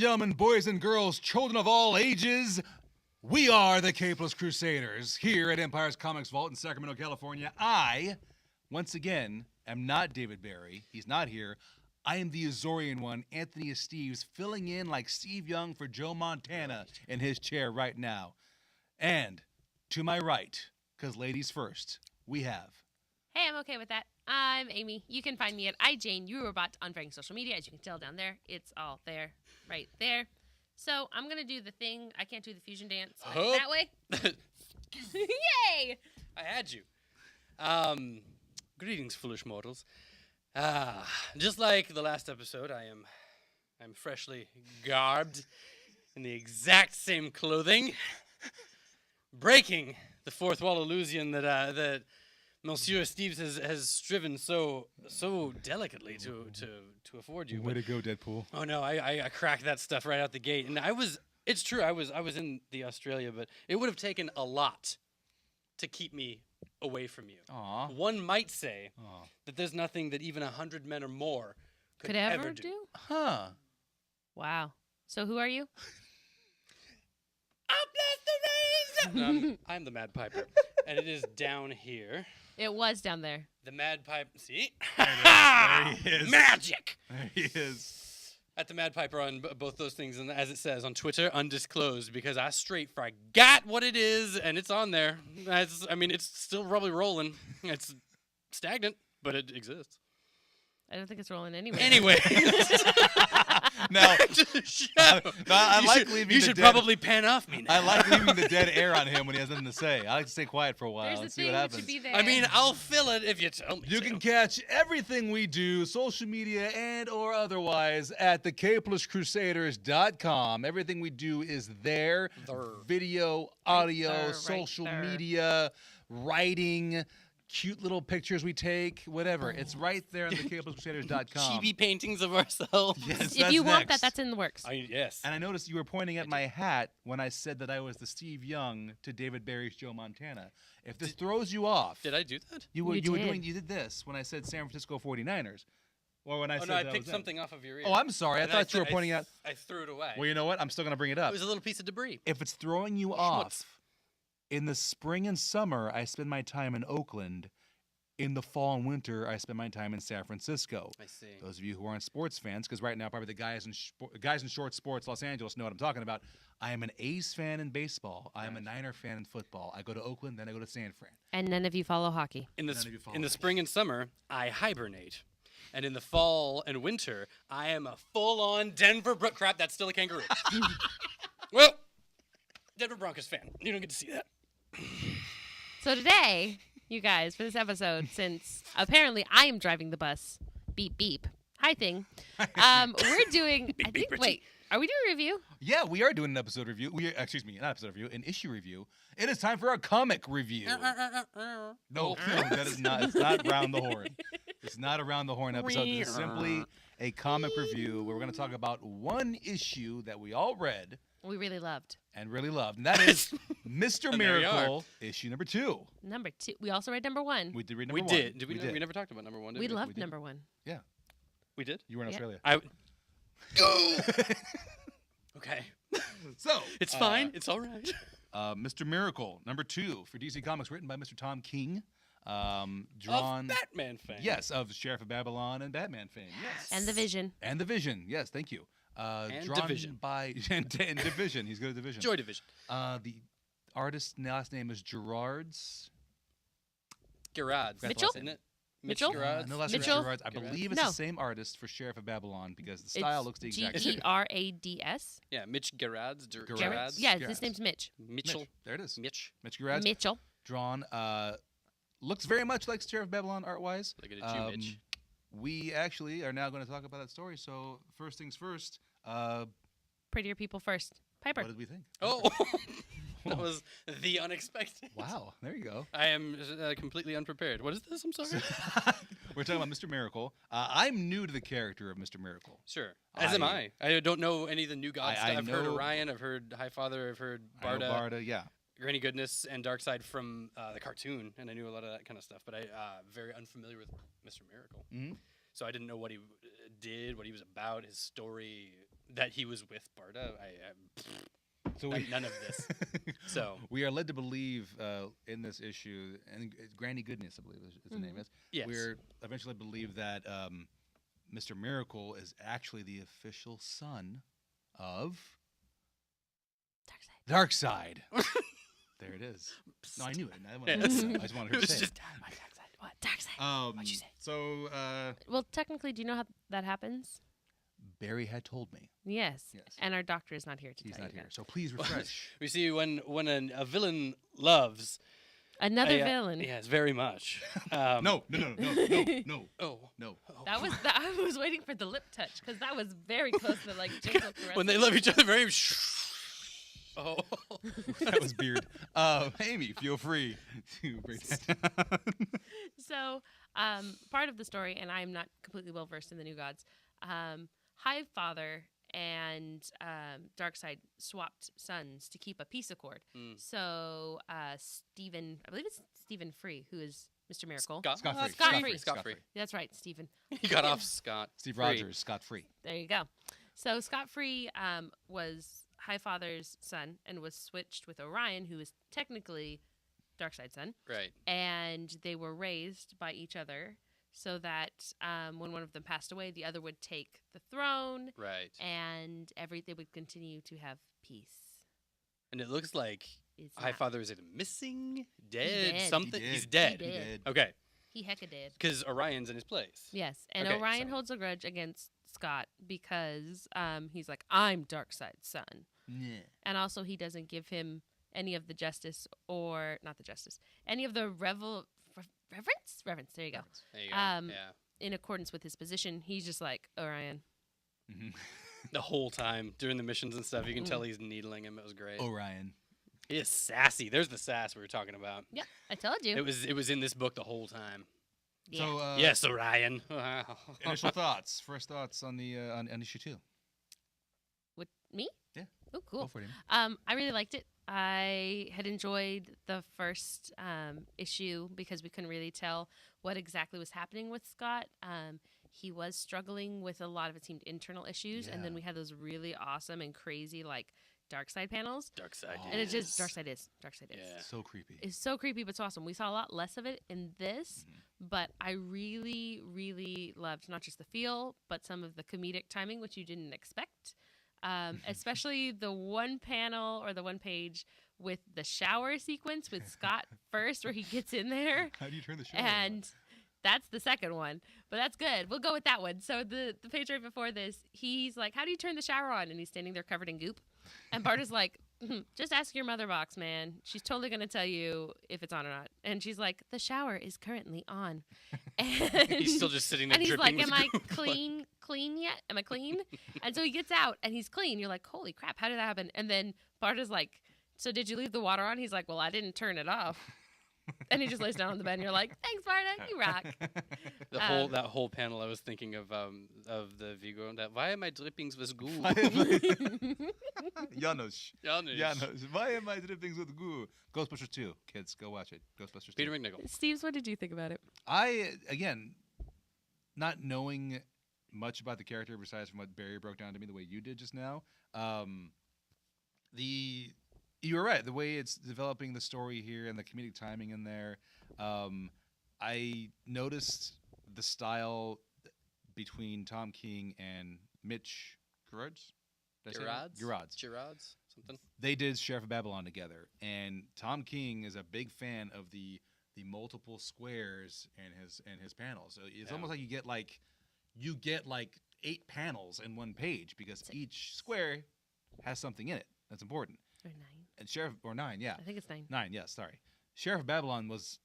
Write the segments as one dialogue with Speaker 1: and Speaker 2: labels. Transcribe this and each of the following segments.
Speaker 1: gentlemen, boys and girls, children of all ages, we are the Capeless Crusaders here at Empire's Comics Vault in Sacramento, California. I, once again, am not David Barry. He's not here. I am the Azorian one, Anthony Esteves, filling in like Steve Young for Joe Montana in his chair right now. And to my right, because ladies first, we have...
Speaker 2: Hey, I'm okay with that. I'm Amy. You can find me at iJaneUrobot on various social media. As you can tell down there, it's all there, right there. So I'm going to do the thing. I can't do the fusion dance that way. Yay!
Speaker 3: I had you. Greetings, foolish mortals. Just like the last episode, I'm freshly garbed in the exact same clothing, breaking the fourth wall illusion that Monsieur Steves has striven so delicately to afford you.
Speaker 1: Way to go, Deadpool.
Speaker 3: Oh no, I cracked that stuff right out the gate, and it's true, I was in the Australia, but it would have taken a lot to keep me away from you.
Speaker 1: Aww.
Speaker 3: One might say that there's nothing that even 100 men or more could
Speaker 2: ever
Speaker 3: do.
Speaker 1: Huh.
Speaker 2: Wow. So who are you?
Speaker 3: I'm the Mad Piper, and it is down here.
Speaker 2: It was down there.
Speaker 3: The Mad Piper. See?
Speaker 1: There he is.
Speaker 3: Magic!
Speaker 1: There he is.
Speaker 3: At the Mad Piper on both those things, and as it says on Twitter, undisclosed, because I straight forgot what it is, and it's on there. It's still probably rolling. It's stagnant, but it exists.
Speaker 2: I don't think it's rolling anyway.
Speaker 3: Anyway.
Speaker 1: Now,
Speaker 3: You should probably pan off me now.
Speaker 1: I like leaving the dead air on him when he has nothing to say. I like to stay quiet for a while
Speaker 2: There's
Speaker 1: and
Speaker 2: the
Speaker 1: see
Speaker 2: thing
Speaker 1: what
Speaker 2: that
Speaker 1: happens.
Speaker 2: should be there.
Speaker 3: I mean, I'll fill it if you tell me
Speaker 1: You
Speaker 3: to.
Speaker 1: can catch everything we do, social media and or otherwise, at thecapelesscrusaders.com. Everything we do is there. Video, audio, social media, writing, cute little pictures we take, whatever. It's right there on thecapelesscrusaders.com.
Speaker 3: Chibi paintings of ourselves.
Speaker 1: Yes,
Speaker 2: if you want that, that's in the works.
Speaker 3: Yes.
Speaker 1: And I noticed you were pointing at my hat when I said that I was the Steve Young to David Barry's Joe Montana. If this throws you off...
Speaker 3: Did I do that?
Speaker 1: You did this when I said San Francisco 49ers. Or when I said
Speaker 3: I picked something off of your ear.
Speaker 1: Oh, I'm sorry. I thought you were pointing out...
Speaker 3: I threw it away.
Speaker 1: Well, you know what? I'm still going to bring it up.
Speaker 3: It was a little piece of debris.
Speaker 1: If it's throwing you off, in the spring and summer, I spend my time in Oakland. In the fall and winter, I spend my time in San Francisco.
Speaker 3: I see.
Speaker 1: Those of you who aren't sports fans, because right now probably the guys in short sports Los Angeles know what I'm talking about. I am an A's fan in baseball. I am a Niner fan in football. I go to Oakland, then I go to San Fran.
Speaker 2: And none of you follow hockey.
Speaker 3: In the spring and summer, I hibernate. And in the fall and winter, I am a full-on Denver crap, that's still a kangaroo. Well, Denver Broncos fan. You don't get to see that.
Speaker 2: So today, you guys, for this episode, since apparently I am driving the bus, beep beep, hi thing, we're doing, are we doing a review?
Speaker 1: Yeah, we are doing an episode review. Not episode review, an issue review. It is time for a comic review. No, that is not. It's not Round the Horn. It's not a Round the Horn episode. This is simply a comic review where we're going to talk about one issue that we all read.
Speaker 2: We really loved.
Speaker 1: And that is Mr. Miracle, issue number 2.
Speaker 2: Number 2. We also read number 1.
Speaker 1: We did read number 1.
Speaker 3: Did we? We never talked about number 1, did we?
Speaker 2: We loved number 1.
Speaker 1: Yeah.
Speaker 3: We did?
Speaker 1: You were in Australia.
Speaker 3: Okay.
Speaker 1: So.
Speaker 3: It's fine. It's all right.
Speaker 1: Mr. Miracle, number 2 for DC Comics, written by Mr. Tom King. Drawn.
Speaker 3: Of Batman fame.
Speaker 1: Yes, of Sheriff of Babylon and Batman fame. Yes.
Speaker 2: And the Vision.
Speaker 1: Yes, thank you.
Speaker 3: And
Speaker 1: drawn
Speaker 3: Division.
Speaker 1: by and Division. He's good at Division.
Speaker 3: Joy Division.
Speaker 1: The artist's last name is Gerards.
Speaker 2: Mitchell?
Speaker 3: Isn't it?
Speaker 2: Mitchell?
Speaker 1: No, last name is
Speaker 2: Mitchell?
Speaker 1: Gerards. I believe it's the same artist for Sheriff of Babylon because the style looks the exact same.
Speaker 2: Gerads?
Speaker 3: Yeah, Mitch Gerads.
Speaker 1: Gerads?
Speaker 2: Yeah,
Speaker 1: Gerads.
Speaker 2: his name's Mitch.
Speaker 3: Mitchell.
Speaker 1: There it is.
Speaker 3: Mitch
Speaker 1: Gerads.
Speaker 2: Mitchell.
Speaker 1: Drawn. Looks very much like Sheriff of Babylon art-wise.
Speaker 3: Look at you, Mitch.
Speaker 1: We actually are now going to talk about that story. So first things first.
Speaker 2: Prettier people first. Piper.
Speaker 1: What did we think?
Speaker 3: Oh, that was the unexpected.
Speaker 1: Wow, there you go.
Speaker 3: I am completely unprepared. What is this? I'm sorry.
Speaker 1: We're talking about Mr. Miracle. I'm new to the character of Mr. Miracle.
Speaker 3: Sure. As am I. I don't know any of the new gods. I've heard Orion. I've heard Highfather. I've heard Barda.
Speaker 1: Barda, yeah.
Speaker 3: Granny Goodness and Darkseid from the cartoon, and I knew a lot of that kind of stuff, but I very unfamiliar with Mr. Miracle.
Speaker 1: Mm-hmm.
Speaker 3: So I didn't know what he did, what he was about, his story, that he was with Barda.
Speaker 1: So we,
Speaker 3: None of this. So
Speaker 1: we are led to believe in this issue, and Granny Goodness, I believe is the name is.
Speaker 3: Yes.
Speaker 1: We're eventually believe that Mr. Miracle is actually the official son of
Speaker 2: Darkseid.
Speaker 1: Darkseid. There it is. No, I knew it. I just wanted her
Speaker 3: It
Speaker 1: to
Speaker 3: was
Speaker 1: say it.
Speaker 3: just
Speaker 2: What? Darkseid. What'd you say?
Speaker 1: So
Speaker 2: Well, technically, do you know how that happens?
Speaker 1: Barry had told me.
Speaker 2: Yes.
Speaker 1: Yes.
Speaker 2: And our doctor is not here to
Speaker 1: He's
Speaker 2: tell
Speaker 1: not
Speaker 2: you
Speaker 1: here.
Speaker 2: that.
Speaker 1: So please refresh.
Speaker 3: we see when a villain loves.
Speaker 2: Another villain.
Speaker 3: Yes, very much.
Speaker 1: No.
Speaker 3: Oh.
Speaker 1: No.
Speaker 2: That was I was waiting for the lip touch because that was very close to like gentle caress.
Speaker 3: When they love each other very. Oh.
Speaker 1: That was beard. Amy, feel free to break that down.
Speaker 2: So, part of the story, and I'm not completely well versed in the New Gods. Highfather and Darkseid swapped sons to keep a peace accord. So Stephen, I believe it's Stephen Free, who is Mr. Miracle.
Speaker 1: Scott Free.
Speaker 2: That's right, Stephen.
Speaker 3: He got off Scott.
Speaker 1: Steve
Speaker 3: Free.
Speaker 1: Rogers, Scott Free.
Speaker 2: There you go. So Scott Free was Highfather's son and was switched with Orion, who is technically Darkseid's son.
Speaker 3: Right.
Speaker 2: And they were raised by each other so that when one of them passed away, the other would take the throne.
Speaker 3: Right.
Speaker 2: And they would continue to have peace.
Speaker 3: And it looks like
Speaker 2: It's not-
Speaker 3: Highfather is either missing, dead,
Speaker 2: dead.
Speaker 3: something.
Speaker 1: He did.
Speaker 3: He's dead.
Speaker 2: He did.
Speaker 3: Okay.
Speaker 2: He hecka did.
Speaker 3: Because Orion's in his place.
Speaker 2: Yes, and
Speaker 3: Okay,
Speaker 2: Orion
Speaker 3: so-
Speaker 2: holds a grudge against Scott because he's like, I'm Darkseid's son.
Speaker 1: Yeah.
Speaker 2: And also he doesn't give him any of the justice or, not the justice, any of the reverence? Reverence, there you go.
Speaker 3: There you go.
Speaker 2: Yeah.
Speaker 3: Yeah.
Speaker 2: In accordance with his position, he's just like, Orion.
Speaker 1: Mm-hmm.
Speaker 3: The whole time during the missions and stuff, you can tell he's needling him. It was great.
Speaker 1: Orion.
Speaker 3: He is sassy. There's the sass we were talking about.
Speaker 2: Yeah, I told you.
Speaker 3: It was in this book the whole time.
Speaker 2: Yeah.
Speaker 1: So
Speaker 3: Yes, Orion.
Speaker 1: initial thoughts. First thoughts on the on issue 2.
Speaker 2: With me?
Speaker 1: Yeah.
Speaker 2: Oh,
Speaker 1: Go
Speaker 2: cool.
Speaker 1: for it, Amy.
Speaker 2: I really liked it. I had enjoyed the first issue because we couldn't really tell what exactly was happening with Scott. He was struggling with a lot of, it seemed, internal issues, and then
Speaker 1: Yeah.
Speaker 2: we had those really awesome and crazy like Darkseid panels.
Speaker 3: Darkseid.
Speaker 2: And it's just Darkseid is.
Speaker 3: Yeah.
Speaker 1: So creepy.
Speaker 2: It's so creepy but so awesome. We saw a lot less of it in this, but I really, really loved not just the feel, but some of the comedic timing, which you didn't expect. Especially the one panel or the one page with the shower sequence with Scott first, where he gets in there,
Speaker 1: How do you turn the show
Speaker 2: and that's the second one. But that's good. We'll go with that one. So the page right before this, he's like, "How do you turn the shower on?" And he's standing there covered in goop. And Bart is like, "Just ask your mother box, man. She's totally going to tell you if it's on or not." And she's like, "The shower is currently on." And
Speaker 3: He's still just sitting there
Speaker 2: and he's
Speaker 3: dripping
Speaker 2: like,
Speaker 3: with
Speaker 2: "Am I
Speaker 3: goop."
Speaker 2: clean yet? Am I clean?" And so he gets out and he's clean. You're like, "Holy crap, how did that happen?" And then Bart is like, "So did you leave the water on?" He's like, "Well, I didn't turn it off." And he just lays down on the bed and you're like, "Thanks, Barda, you rock."
Speaker 3: That whole panel, I was thinking of the Vigo. That why am I drippings with goo?
Speaker 1: Janos.
Speaker 3: Janusz.
Speaker 1: Janos. Why am I dripping with goo? Ghostbusters 2. Kids, go watch it. Ghostbusters 2.
Speaker 3: Peter McNichol.
Speaker 2: Steves, what did you think about it?
Speaker 1: I, again, not knowing much about the character besides from what Barry broke down to me the way you did just now, you were right. The way it's developing the story here and the comedic timing in there, I noticed the style between Tom King and Mitch Gerards. Did I say that? Gerards.
Speaker 3: Something.
Speaker 1: They did Sheriff of Babylon together, and Tom King is a big fan of the multiple squares and his panels. So it's almost like you get like 8 panels in one page because each square has something in it that's important.
Speaker 2: Or 9.
Speaker 1: And Sheriff or 9, yeah.
Speaker 2: I think it's 9.
Speaker 1: 9, yes, sorry. Sheriff of Babylon was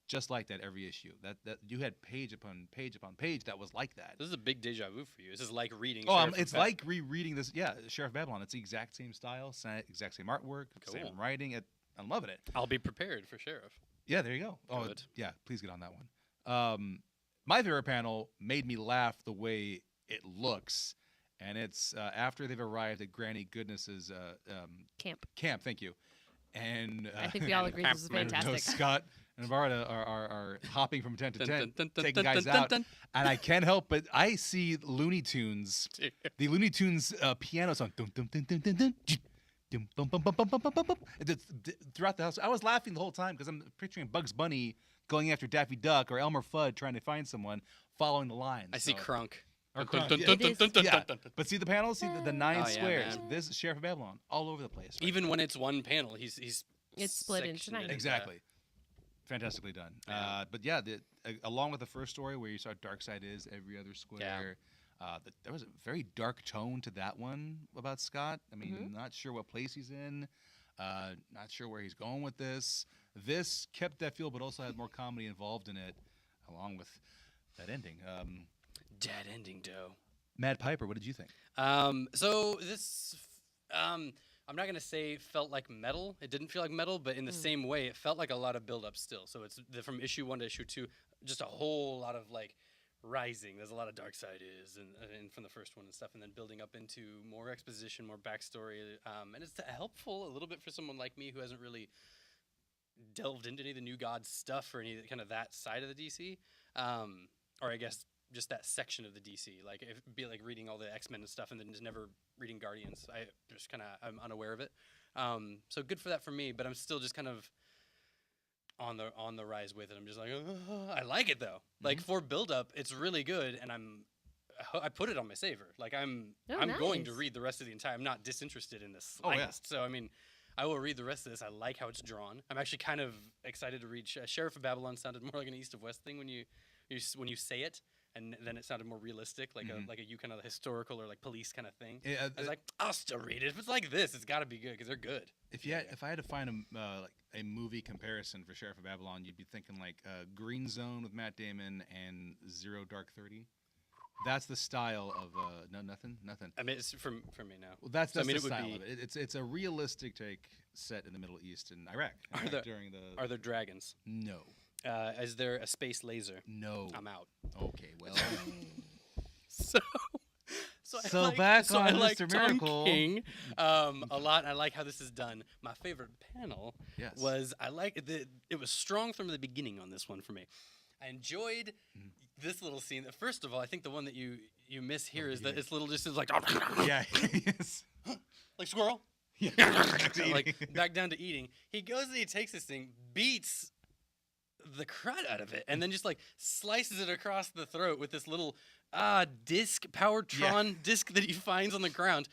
Speaker 1: just like that every issue. That you had page upon page upon page that was like that.
Speaker 3: This is a big deja vu for you. This is like reading.
Speaker 1: Oh,
Speaker 3: Sheriff of
Speaker 1: it's
Speaker 3: Bab-
Speaker 1: like rereading this. Yeah, Sheriff of Babylon. It's the exact same style, exact same artwork, same
Speaker 3: Cool.
Speaker 1: writing. I'm loving it.
Speaker 3: I'll be prepared for Sheriff.
Speaker 1: Yeah, there you go. Oh,
Speaker 3: Good.
Speaker 1: yeah. Please get on that one. My favorite panel made me laugh the way it looks, and it's after they've arrived at Granny Goodness's
Speaker 2: Camp.
Speaker 1: camp. Thank you. And
Speaker 2: I think we all agree this is
Speaker 1: and
Speaker 2: fantastic.
Speaker 1: Scott and Varda are hopping from tent to
Speaker 3: Dun,
Speaker 1: tent,
Speaker 3: dun, dun,
Speaker 1: taking
Speaker 3: dun,
Speaker 1: guys
Speaker 3: dun, dun,
Speaker 1: out.
Speaker 3: dun.
Speaker 1: And I can't help but I see Looney Tunes, the Looney Tunes piano song. Dum, dum, dum, dum, dum, dum, dum, bum, bum, bum, bum, bum, bum, bum, bum. Throughout the house. I was laughing the whole time because I'm picturing Bugs Bunny going after Daffy Duck or Elmer Fudd trying to find someone, following the lines.
Speaker 3: I see Crunk.
Speaker 1: Or
Speaker 3: Dun,
Speaker 1: Crunk,
Speaker 3: dun,
Speaker 1: yeah.
Speaker 3: dun, dun, dun, dun,
Speaker 1: Yeah.
Speaker 3: dun, dun, dun.
Speaker 1: But see the panels, see the 9
Speaker 3: Oh, yeah,
Speaker 1: squares.
Speaker 3: man.
Speaker 1: This Sheriff of Babylon, all over the place. Right?
Speaker 3: Even when it's one panel, he's
Speaker 2: It's split into
Speaker 3: sectioned
Speaker 2: 9.
Speaker 3: it,
Speaker 1: Exactly. Fantastically done.
Speaker 3: Yeah.
Speaker 1: But yeah, along with the first story where you saw Darkseid is every other square, there was a very dark tone to that one about Scott. I mean, not sure what place he's in, not sure where he's going with this. This kept that feel, but also had more comedy involved in it, along with that ending.
Speaker 3: Dead ending, dough.
Speaker 1: Mad Piper, what did you think?
Speaker 3: So this, I'm not gonna say felt like metal. It didn't feel like metal, but in the same way, it felt like a lot of build up still. So it's from issue 1 to issue 2, just a whole lot of like rising. There's a lot of Darkseid and from the first one and stuff, and then building up into more exposition, more backstory. And it's helpful a little bit for someone like me who hasn't really delved into any of the New Gods stuff or any kind of that side of the DC, or I guess just that section of the DC. Like it'd be like reading all the X-Men and stuff, and then just never reading Guardians. I'm unaware of it. So good for that for me, but I'm still just kind of on the rise with it. I'm just like, I like it though. Like for build up, it's really good, and I put it on my saver. Like I'm going to
Speaker 2: nice.
Speaker 3: read the rest of the entire. I'm not disinterested in this
Speaker 1: Oh, yeah.
Speaker 3: slightest. So I mean, I will read the rest of this. I like how it's drawn. I'm actually kind of excited to read. Sheriff of Babylon sounded more like an East of West thing when you say it. And then it sounded more realistic, like a kind of historical or like police kind of thing.
Speaker 1: Yeah,
Speaker 3: I was like, I'll still read it. If it's like this, it's got to be good because they're good.
Speaker 1: If I had to find a movie comparison for Sheriff of Babylon, you'd be thinking like Green Zone with Matt Damon and Zero Dark 30. That's the style of nothing.
Speaker 3: I mean, it's for me now.
Speaker 1: Well, that's
Speaker 3: I mean,
Speaker 1: the
Speaker 3: it would
Speaker 1: style
Speaker 3: be-
Speaker 1: of it. It's a realistic take set in the Middle East and Iraq.
Speaker 3: Are there dragons?
Speaker 1: No.
Speaker 3: Is there a space laser?
Speaker 1: No.
Speaker 3: I'm out.
Speaker 1: Okay, well.
Speaker 3: So
Speaker 1: So back on
Speaker 3: I like
Speaker 1: Mr.
Speaker 3: Tom
Speaker 1: Miracle.
Speaker 3: King a lot. I like how this is done. My favorite panel
Speaker 1: Yes.
Speaker 3: was it was strong from the beginning on this one for me. I enjoyed this little scene. First of all, I think the one that you miss here is that it's little just is like
Speaker 1: Yeah. Yes.
Speaker 3: like squirrel.
Speaker 1: Yeah.
Speaker 3: Like back down to eating. He goes and he takes this thing, beats the crud out of it, and then just like slices it across the throat with this little disc, Powertron disc that he finds on the ground.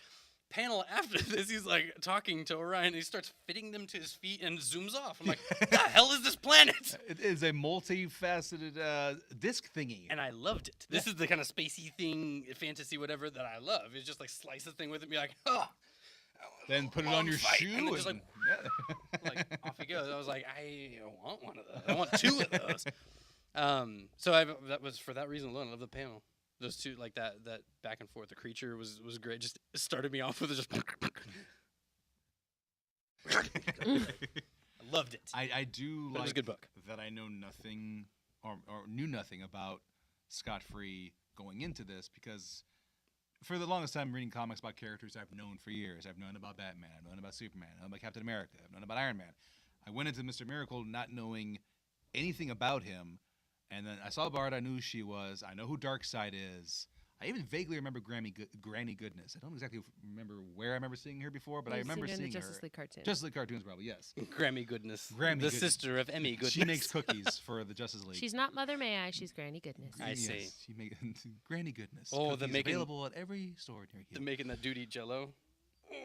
Speaker 3: Panel after this, he's like talking to Orion, and he starts fitting them to his feet and zooms off. I'm like, what the hell is this planet?
Speaker 1: It is a multifaceted disc thingy.
Speaker 3: And I loved it. This is the kind of spacey thing, fantasy, whatever, that I love. It's just like slice the thing with it and be like, oh.
Speaker 1: Then put it on your
Speaker 3: fight.
Speaker 1: shoe.
Speaker 3: And then just
Speaker 1: and-
Speaker 3: like off he goes. I was like, I want one of those. I want 2 of those. So that was for that reason alone. I love the panel. Those two, like that back and forth. The creature was great. Just started me off with it. Just I loved it.
Speaker 1: I do
Speaker 3: But it was a
Speaker 1: like
Speaker 3: good book.
Speaker 1: that I know nothing or knew nothing about Scott Free going into this, because for the longest time reading comics about characters I've known for years. I've known about Batman, I've known about Superman, I've known about Captain America, I've known about Iron Man. I went into Mr. Miracle not knowing anything about him, and then I saw Bard, I knew who she was, I know who Darkseid is. I even vaguely remember Granny Goodness. I don't exactly remember where I remember seeing her before, but I remember
Speaker 2: in the
Speaker 1: seeing
Speaker 2: Justice
Speaker 1: her.
Speaker 2: League cartoon.
Speaker 1: Justice League cartoons, probably, yes.
Speaker 3: Grammy Goodness.
Speaker 1: Grammy
Speaker 3: the
Speaker 1: Goodness.
Speaker 3: sister of Emmy Goodness.
Speaker 1: She makes cookies for the Justice League.
Speaker 2: She's not Mother May I, she's Granny Goodness.
Speaker 3: I see.
Speaker 1: Yes, she make Granny Goodness.
Speaker 3: Oh, the
Speaker 1: Cookies
Speaker 3: making-
Speaker 1: available at every store near you.
Speaker 3: They're making that dude eat Jello.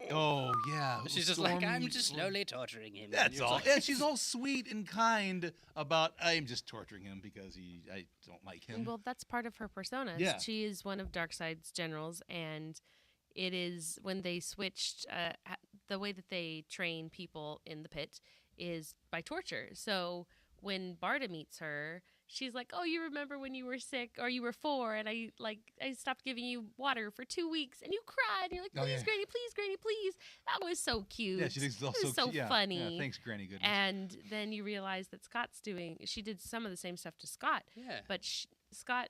Speaker 1: Oh yeah,
Speaker 3: She's just like, I'm just slowly torturing him. And
Speaker 1: That's
Speaker 3: you're
Speaker 1: all.
Speaker 3: like-
Speaker 1: And she's all sweet and kind about. I'm just torturing him because I don't like him.
Speaker 2: Well, that's part of her persona.
Speaker 1: Yeah.
Speaker 2: She is one of Darkseid's generals, and it is when they switched the way that they train people in the pit is by torture. So when Barda meets her, she's like, "Oh, you remember when you were sick or you were 4 and I stopped giving you water for 2 weeks and you cried and you're like,
Speaker 1: Oh,
Speaker 2: please,
Speaker 1: yeah.
Speaker 2: Granny, please." That was so cute.
Speaker 1: Yeah, she thinks it's all
Speaker 2: It was so
Speaker 1: cute. Yeah,
Speaker 2: funny.
Speaker 1: Yeah, thanks, Granny Goodness.
Speaker 2: And then you realize that she did some of the same stuff to Scott.
Speaker 3: Yeah.
Speaker 2: But Scott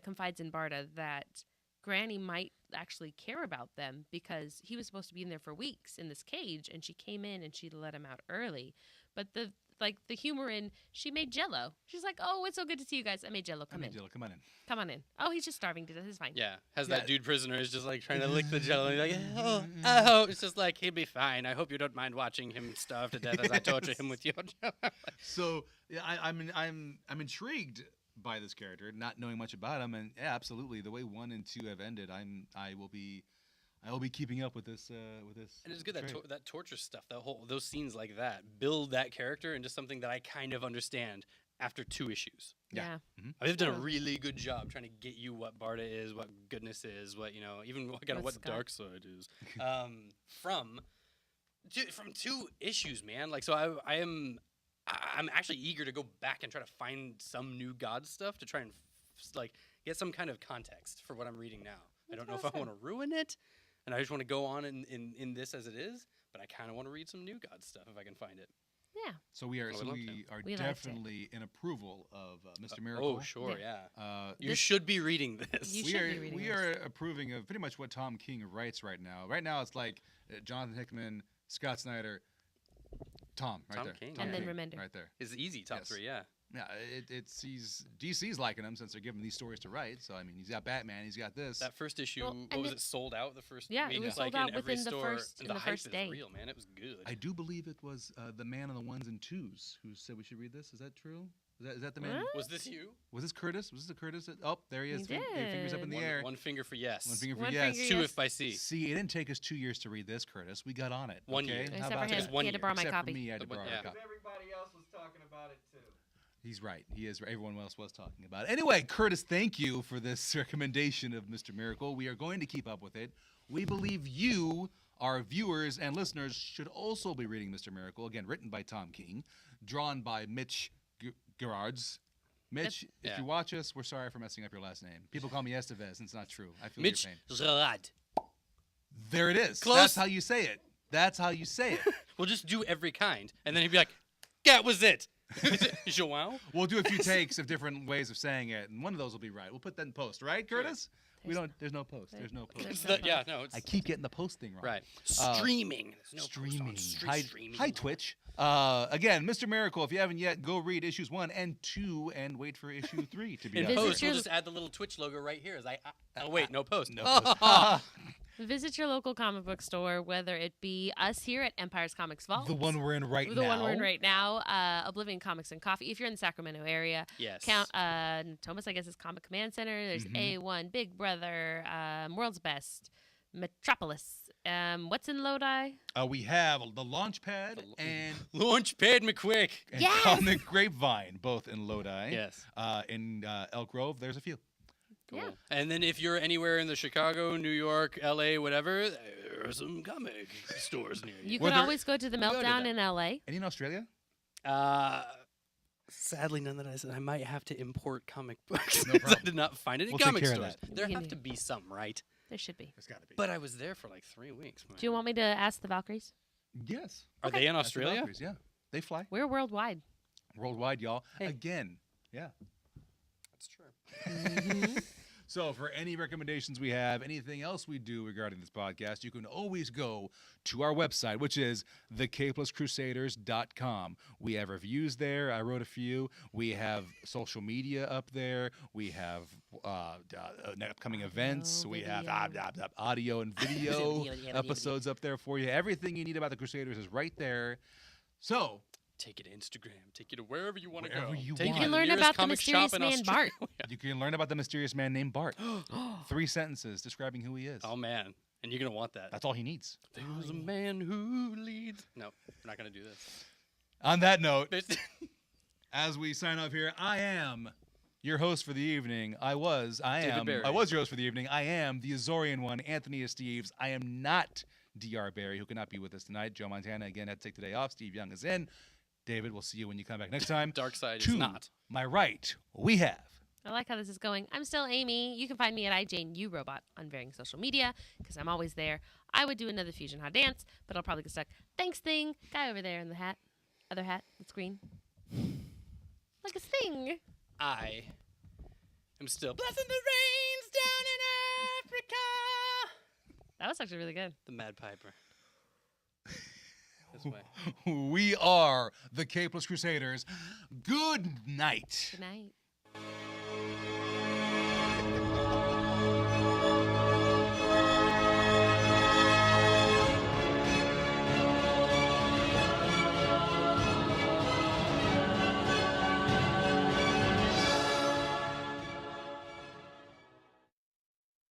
Speaker 2: confides in Barda that Granny might actually care about them because he was supposed to be in there for weeks in this cage, and she came in and she let him out early. but the humor in she made Jello. She's like, "Oh, it's so good to see you guys. I made Jello. Come in.
Speaker 1: Jello, come on in.
Speaker 2: Come on in. Oh, he's just starving to death. It's fine.
Speaker 3: Yeah, has
Speaker 1: Yeah.
Speaker 3: that dude prisoner is just like trying to lick the jello. And he's like, oh, it's just like he'll be fine. I hope you don't mind watching him starve to death as I torture him with your jello.
Speaker 1: So yeah, I'm intrigued by this character, not knowing much about him, and yeah, absolutely, the way 1 and 2 have ended, I will be keeping up with this.
Speaker 3: And it's good
Speaker 1: trait.
Speaker 3: that torture stuff, those scenes like that, build that character into something that I kind of understand after 2 issues.
Speaker 1: Yeah.
Speaker 3: They've done a
Speaker 2: Yeah.
Speaker 3: really good job trying to get you what Barda is, what goodness is, what even kind of
Speaker 2: What's
Speaker 3: what
Speaker 2: Scott?
Speaker 3: dark side is, from 2 issues, man. Like so, I'm actually eager to go back and try to find some new God stuff to try and like get some kind of context for what I'm reading now. I don't know if I want to ruin it, and I just want to go on in this as it is, but I kind of want to read some new God stuff if I can find it.
Speaker 2: Yeah.
Speaker 1: So we are
Speaker 3: I would love to.
Speaker 2: We liked it.
Speaker 1: definitely in approval of Mr. Miracle.
Speaker 3: Oh, sure, yeah. You
Speaker 2: This-
Speaker 3: should be reading this.
Speaker 2: You
Speaker 1: we
Speaker 2: should
Speaker 1: are
Speaker 2: be reading
Speaker 1: we
Speaker 2: this.
Speaker 1: are approving of pretty much what Tom King writes right now. Right now, it's like Jonathan Hickman, Scott Snyder, Tom, right
Speaker 3: Tom
Speaker 1: there.
Speaker 3: King,
Speaker 1: Tom
Speaker 2: And then
Speaker 1: King,
Speaker 2: Remender.
Speaker 1: right there.
Speaker 3: It's easy, top
Speaker 1: Yes.
Speaker 3: 3, yeah.
Speaker 1: Yeah, DC's liking him since they're giving these stories to write. So I mean, he's got Batman, he's got this.
Speaker 3: That first issue,
Speaker 2: Well,
Speaker 3: what
Speaker 2: and
Speaker 3: was
Speaker 2: it-
Speaker 3: it, sold out the first
Speaker 2: Yeah,
Speaker 3: week?
Speaker 2: it was
Speaker 3: like
Speaker 2: sold out
Speaker 3: in every
Speaker 2: within the
Speaker 3: store,
Speaker 2: first-
Speaker 3: and
Speaker 2: in
Speaker 3: the
Speaker 2: the
Speaker 3: hype
Speaker 2: first
Speaker 3: is
Speaker 2: day.
Speaker 3: real, man. It was good.
Speaker 1: I do believe it was the man on the 1s and 2s who said we should read this. Is that true? Is that the man?
Speaker 2: What?
Speaker 3: Was this you?
Speaker 1: Was this Curtis? Was this the Curtis? Oh, there he is.
Speaker 2: He
Speaker 1: Fingers up in the
Speaker 2: did.
Speaker 1: air.
Speaker 3: One finger for yes.
Speaker 1: One finger for
Speaker 2: One
Speaker 1: yes.
Speaker 2: finger,
Speaker 3: 2
Speaker 2: yes.
Speaker 3: if by C.
Speaker 1: See, it didn't take us 2 years to read this, Curtis. We got on it.
Speaker 3: 1
Speaker 1: okay?
Speaker 3: year.
Speaker 1: How
Speaker 2: Except
Speaker 1: about
Speaker 2: for him,
Speaker 3: Just
Speaker 1: that?
Speaker 3: 1
Speaker 2: he had to
Speaker 3: year.
Speaker 2: borrow my
Speaker 1: Except
Speaker 2: copy.
Speaker 1: for me, I had to
Speaker 3: But
Speaker 1: borrow
Speaker 3: yeah.
Speaker 1: a copy.
Speaker 4: Everybody else was talking about it too.
Speaker 1: He's right. He is. Everyone else was talking about it. Anyway, Curtis, thank you for this recommendation of Mr. Miracle. We are going to keep up with it. We believe you, our viewers and listeners, should also be reading Mr. Miracle. Again, written by Tom King, drawn by Mitch Gerards. Mitch, if
Speaker 3: Yeah.
Speaker 1: you watch us, we're sorry for messing up your last name. People call me Estevez, and it's not true. I feel
Speaker 3: Mitch
Speaker 1: your pain.
Speaker 3: Gerard.
Speaker 1: There it is.
Speaker 3: Close.
Speaker 1: That's how you say it. That's how you say it.
Speaker 3: We'll just do every kind, and then he'd be like, "That was it." Joao.
Speaker 1: We'll do a few takes of different ways of saying it, and one of those will be right. We'll put that in post, right, Curtis? We don't. There's no post. There's no post.
Speaker 2: There's no
Speaker 3: Yeah, no, it's
Speaker 1: I keep getting the post thing wrong.
Speaker 3: right. Streaming. There's no post on
Speaker 1: Streaming.
Speaker 3: streaming.
Speaker 1: Hi, Twitch. Again, Mr. Miracle, if you haven't yet, go read issues 1 and 2 and wait for issue 3 to be
Speaker 3: In
Speaker 1: out.
Speaker 2: Visit
Speaker 3: post, we'll
Speaker 2: your-
Speaker 3: just add the little Twitch logo right here. As oh wait, no post.
Speaker 1: No post.
Speaker 2: Visit your local comic book store, whether it be us here at Empire's Comics Vault.
Speaker 1: The one we're in right now.
Speaker 2: The one we're in right now, Oblivion Comics and Coffee. If you're in the Sacramento area,
Speaker 3: Yes.
Speaker 2: Thomas, I guess, is Comic Command Center. There's
Speaker 1: Mhm.
Speaker 2: A1, Big Brother, World's Best, Metropolis. What's in Lodi?
Speaker 1: We have the Launchpad and
Speaker 3: Launchpad McQuick.
Speaker 2: Yes!
Speaker 1: Comic Grapevine, both in Lodi.
Speaker 3: Yes.
Speaker 1: In Elk Grove, there's a few.
Speaker 3: Cool.
Speaker 2: Yeah.
Speaker 3: And then if you're anywhere in the Chicago, New York, LA, whatever, there are some comic stores near you.
Speaker 2: You
Speaker 1: Were
Speaker 2: could
Speaker 1: there-
Speaker 2: always go to the
Speaker 3: go to
Speaker 2: Meltdown
Speaker 3: that.
Speaker 2: in LA.
Speaker 1: Any in Australia?
Speaker 3: Sadly, none that I said. I might have to import comic books.
Speaker 1: No
Speaker 3: 'cause I
Speaker 1: problem.
Speaker 3: did not find it in
Speaker 1: We'll take
Speaker 3: comic
Speaker 1: care of
Speaker 3: stores.
Speaker 1: that.
Speaker 3: There
Speaker 2: We
Speaker 3: have
Speaker 2: can
Speaker 3: to be some, right?
Speaker 2: There should be.
Speaker 1: There's got to be.
Speaker 3: But I was there for like 3 weeks.
Speaker 2: Do you want me to ask the Valkyries?
Speaker 1: Yes.
Speaker 3: Are they in
Speaker 1: That's the
Speaker 3: Australia?
Speaker 1: Valkyries, yeah. They fly
Speaker 2: We're worldwide.
Speaker 1: worldwide, y'all.
Speaker 2: Hey.
Speaker 1: Again, yeah.
Speaker 3: That's true.
Speaker 2: Mm-hmm.
Speaker 1: So, for any recommendations we have, anything else we do regarding this podcast, you can always go to our website, which is thecapelesscrusaders.com. We have reviews there. I wrote a few. We have social media up there. We have upcoming events. We have audio and video episodes up there for you. Everything you need about the Crusaders is right there. So,
Speaker 3: Take it to Instagram. Take it to wherever you want to
Speaker 1: Wherever
Speaker 3: go.
Speaker 1: you
Speaker 3: Take
Speaker 1: want.
Speaker 3: it
Speaker 1: You
Speaker 3: to
Speaker 2: can learn
Speaker 3: nearest
Speaker 2: about the
Speaker 3: comic shop
Speaker 2: mysterious
Speaker 3: in
Speaker 2: man
Speaker 3: Australia.
Speaker 1: you can learn about the mysterious man named Bart. 3 sentences describing who he is.
Speaker 3: Oh man, and you're gonna want that.
Speaker 1: That's all he needs.
Speaker 3: There's a man who leads. No, we're not gonna do this.
Speaker 1: On that note,
Speaker 3: There's-
Speaker 1: as we sign off here, I am your host for the evening. I was
Speaker 3: David Barry.
Speaker 1: your host for the evening. I am the Azorian one, Anthony Steves. I am not Dr. Barry, who cannot be with us tonight. Joe Montana again had to take the day off. Steve Young is in. David, we'll see you when you come back next time.
Speaker 3: Dark side
Speaker 1: To
Speaker 3: is not.
Speaker 1: my right, we have.
Speaker 2: I like how this is going. I'm still Amy. You can find me at iJaneURobot on varying social media because I'm always there. I would do another Fusion Hot Dance, but I'll probably get stuck. Thanks, thing. Guy over there in the hat. Other hat. It's green. Like a thing.
Speaker 3: I am still blessing the rains down in Africa.
Speaker 2: That was actually really good.
Speaker 3: The Mad Piper. This way.
Speaker 1: We are the Capeless Crusaders. Good night.
Speaker 2: Good night.